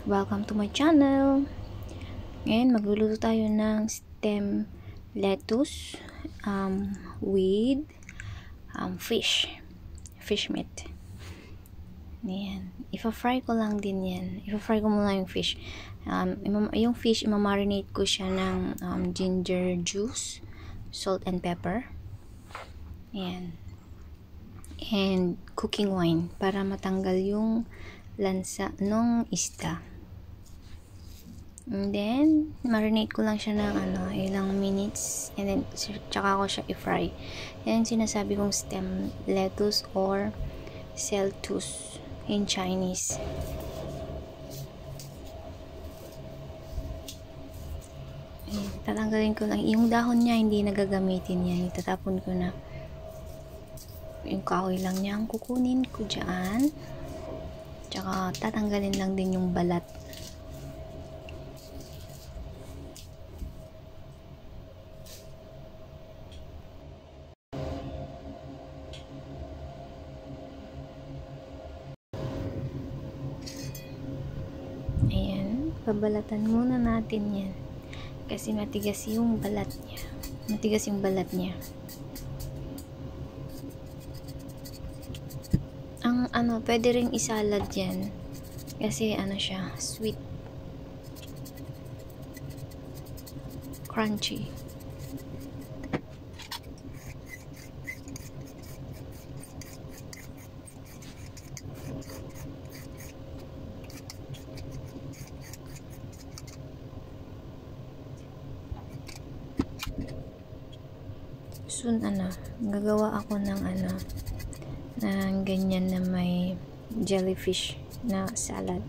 Welcome to my channel. Ngayon magluluto tayo ng stem lettuce with fish meat. Ayan. Ipa-fry ko lang din yan. Ipa-fry ko muna yung fish. Yung fish, imamarinate ko siya ng ginger juice, salt and pepper. Ayan. And cooking wine para matanggal yung lansa ng isda. And then marinate ko lang siya ng ilang minutes, and then tsaka ko siya i-fry. Yan yung sinasabi kong stem lettuce or celtus in Chinese. Ayan, tatanggalin ko lang yung dahon niya, hindi nagagamitin yan, itatapon ko na. Yung kahoy lang niya ang kukunin ko dyan, tsaka tatanggalin lang din yung balat. Ayan, babalatan muna natin yan kasi matigas yung balat niya. Pwede ring isalad yan kasi siya, sweet, crunchy. Soon gagawa ako ng ganyan na may jellyfish na salad.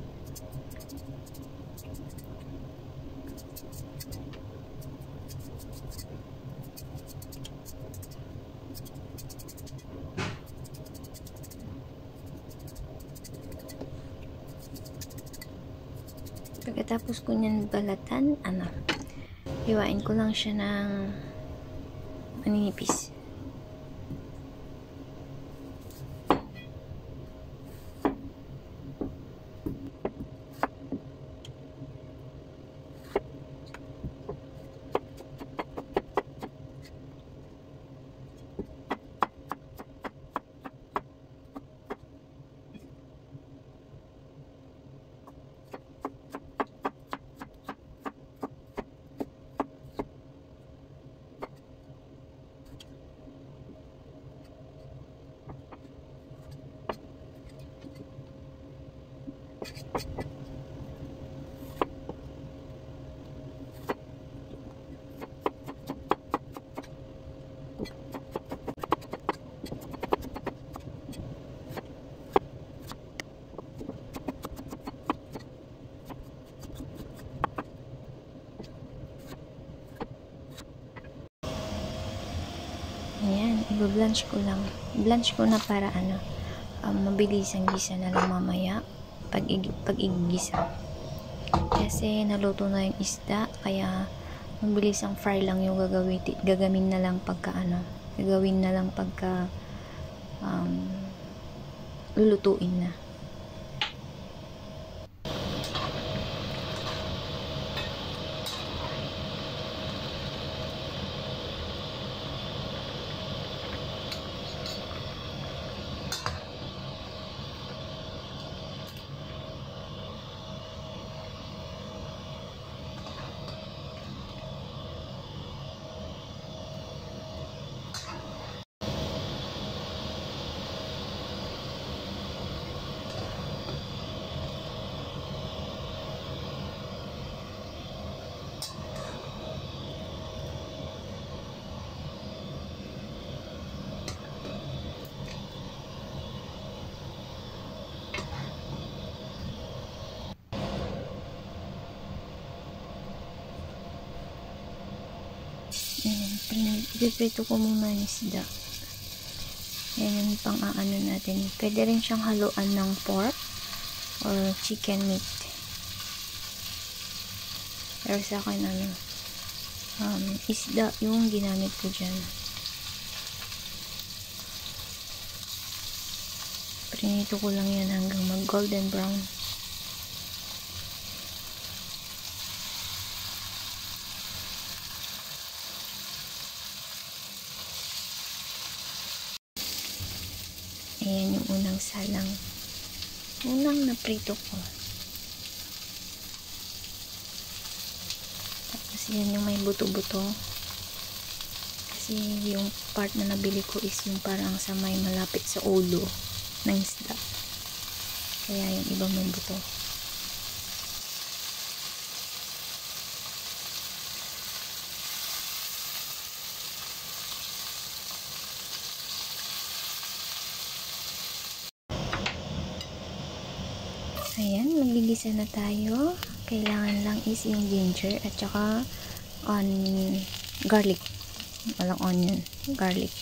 Pagkatapos ko niyan balatan, hiwain ko lang siya ng manipis. Ayan, i-blanch ko lang. Blanch ko na para mabilis ang gisa na lang mamaya pag igisa. Kasi naluto na yung isda, kaya mabilis ang fry lang yung gagawin na lang pagka lulutuin na. Piprito ko muna yung isda. Yan yung pang-aano natin. Pwede rin siyang haluan ng pork or chicken meat. Pero sa akin isda yung ginamit ko dyan. Prinito ko lang yan hanggang mag golden brown. Ayan yung unang salang. Unang naprito ko. Tapos yan yung may buto-buto. Kasi yung part na nabili ko is yung parang sa may malapit sa ulo ng isda. Kaya yung iba may buto. Ayan, magigisa na tayo. Kailangan lang is yung ginger at saka garlic. Walang onion, garlic.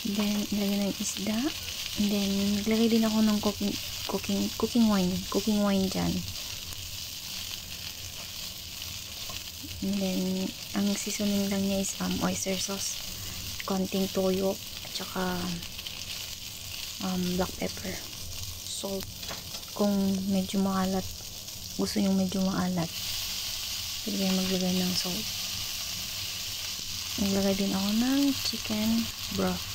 Then, ilagay na yung isda. And then, naglagay din ako ng cooking wine dyan. And then, ang seasoning lang niya is oyster sauce, konting toyo, at saka black pepper, salt. Kung medyo maalat, gusto nyo medyo maalat, pwede kayo maglagay ng salt. Naglagay din ako ng chicken broth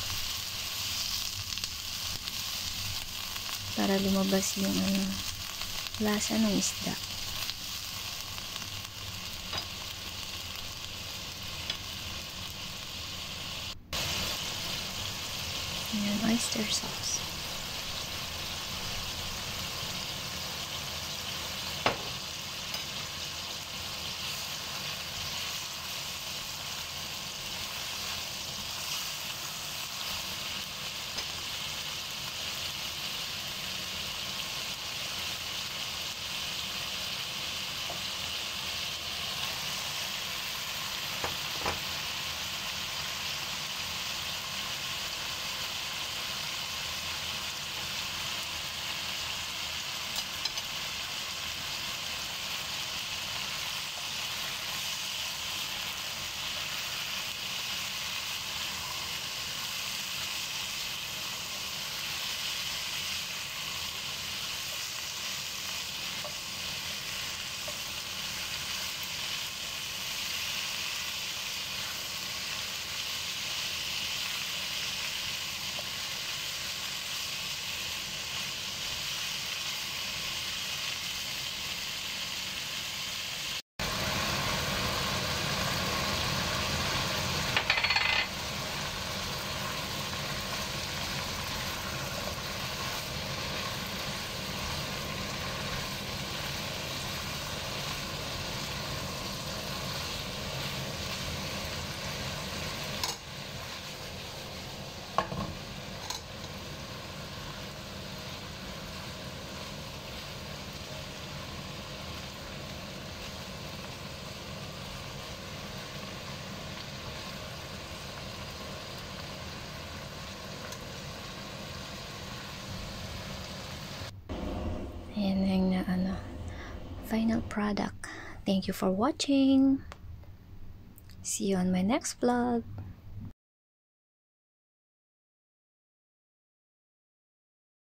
para lumabas yung lasa ng isda. Ayan, oyster sauce. Ayan yung final product. Thank you for watching. See you on my next vlog.